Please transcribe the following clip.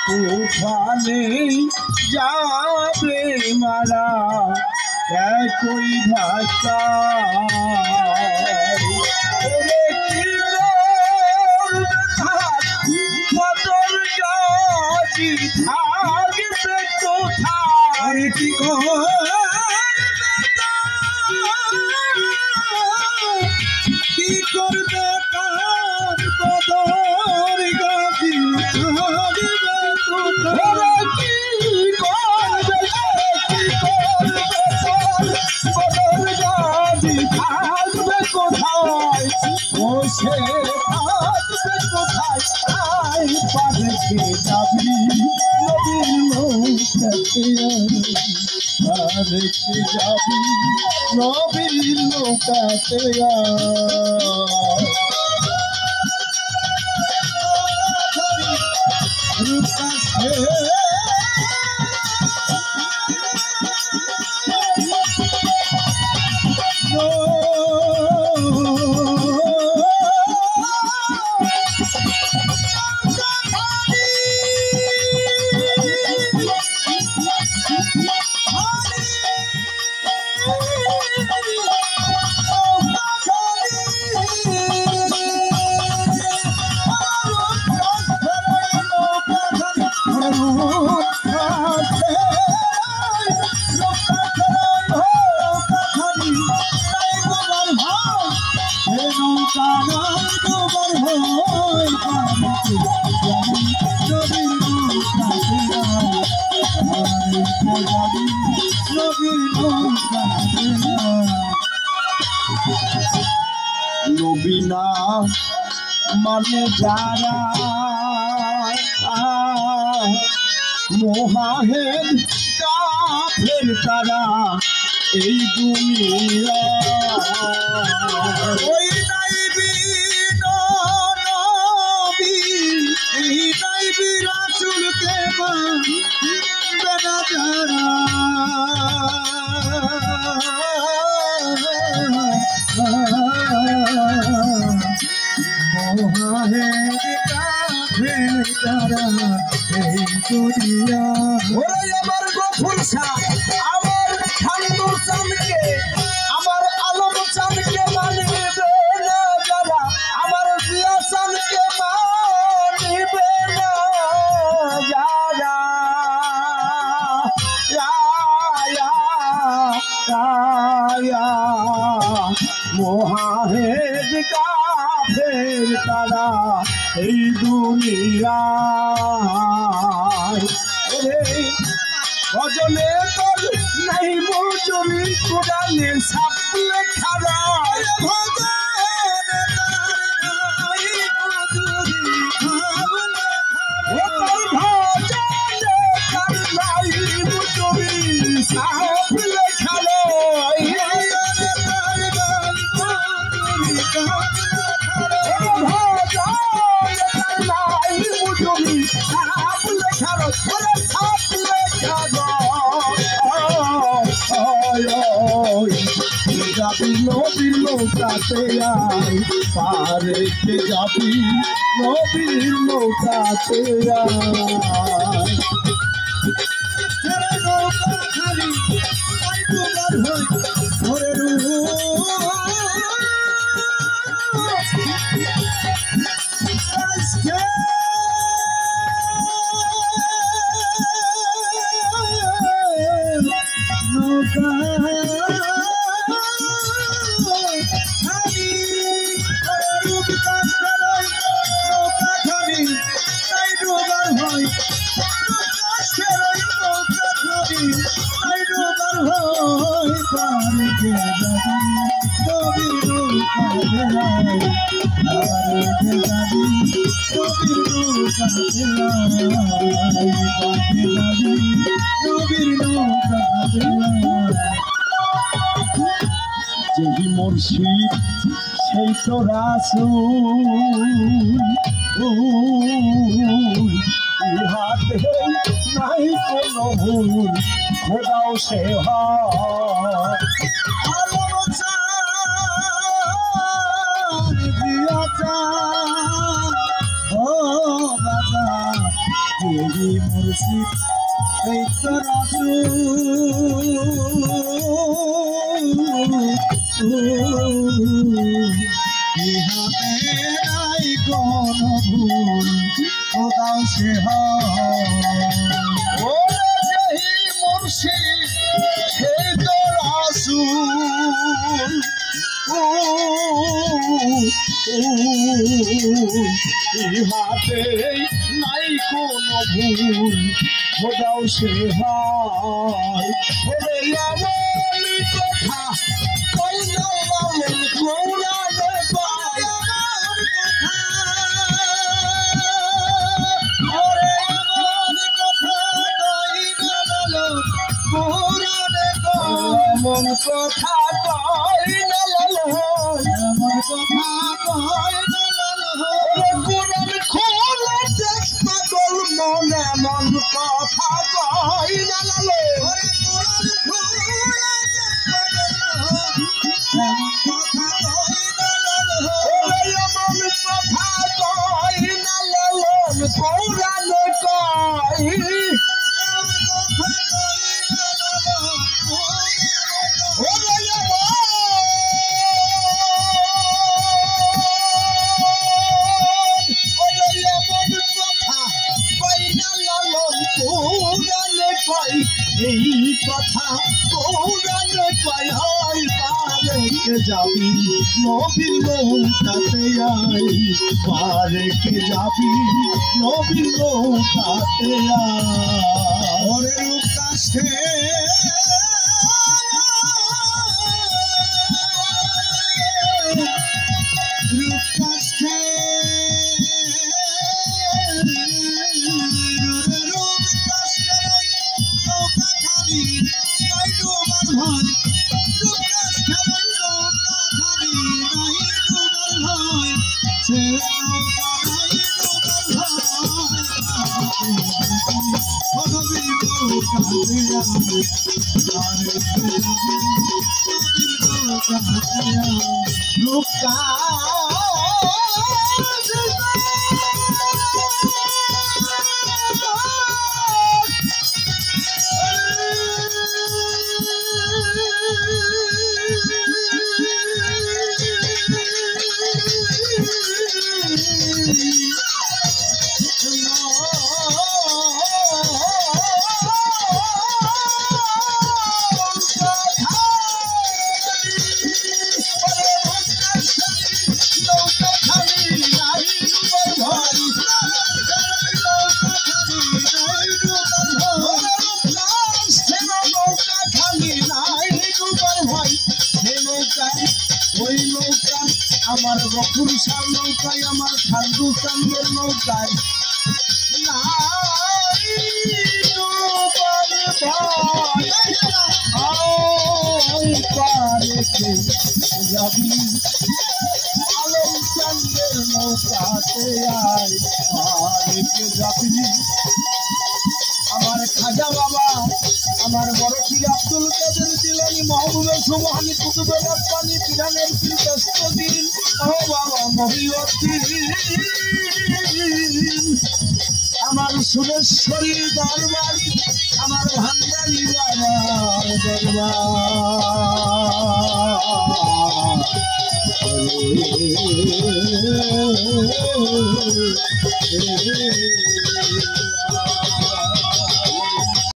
তুফানে যাবে মারা একই ধাক্কা বদল গাজি থাকবে কোথায় কি কি করবে বদল গাজি থাকবে কোথায় বসে থাকবে কোথায় আই পারে যাবি নবীর লোকাতে পারে যাবি নবীর লোকাতে নবীনা মানে যারা মোহাহের কাফের তারা এই দুনিয়া ওই নাইবি নবী এই নাইবি রাসূলকে মানবে না যারা আমার গফুর শাহ আমার ঠান্ডুর চাঁদকে আমার আলম চাঁদকে মানবে না যারা আমার জিয়া চাঁদকে মানবে না যারা মোহাহেদ কাফের তারা এই দুনিয়ায় ভজনে তোর নাই মজুরি কোরআনে সাপ লেখা রয় নবীর নৌকাতে আয় পারে যাবি নবীর নৌকাতে আয় নৌকা খালি যেই মুর্শিদ সেই তো রাসূল ইহাতে নাই কোনো ভুল খোদাও সে হয় ইহাতে নাই কোনো ভুল খোদাও সে হয় ওরে এমন কথা কই না মামুন কোরআনে পায় ওরে এমন কথা কই না মামুন কোরআনে এমন কথা কই না মামুন এমন কথা কই না মামুন কোরআন খোলা দেখ পাগল মন এমন কথা কই না মামুন কোরআন খোলা দেখ পাগল মন এমন কথা কই না মামুন কোরআন কই এই কথা কোরআনে কয় হয় পারে যাবি নবীর নৌকাতে আই পারে যাবি নবীর নৌকাতে আরে রূপকাষ্টে রূপকাষ্টে আমার বকুর শাহ নৌকায় আমার খান্দু সঙ্গের নৌকায় যাবি আলম চন্দ্রের নৌকাতে আয় পারেকে যাবি আমার খাজা বাবা আমার বড় পীর আব্দুল কাদের জিলানী মাহবুবের সুবহানী কুতুবের রব্বানী পিরানের পীর দস্তগীর ও বাবা মহিউদ্দিন আমার সুরেশ্বরী দরবার আমার ভান্ডারী বাবার দরবার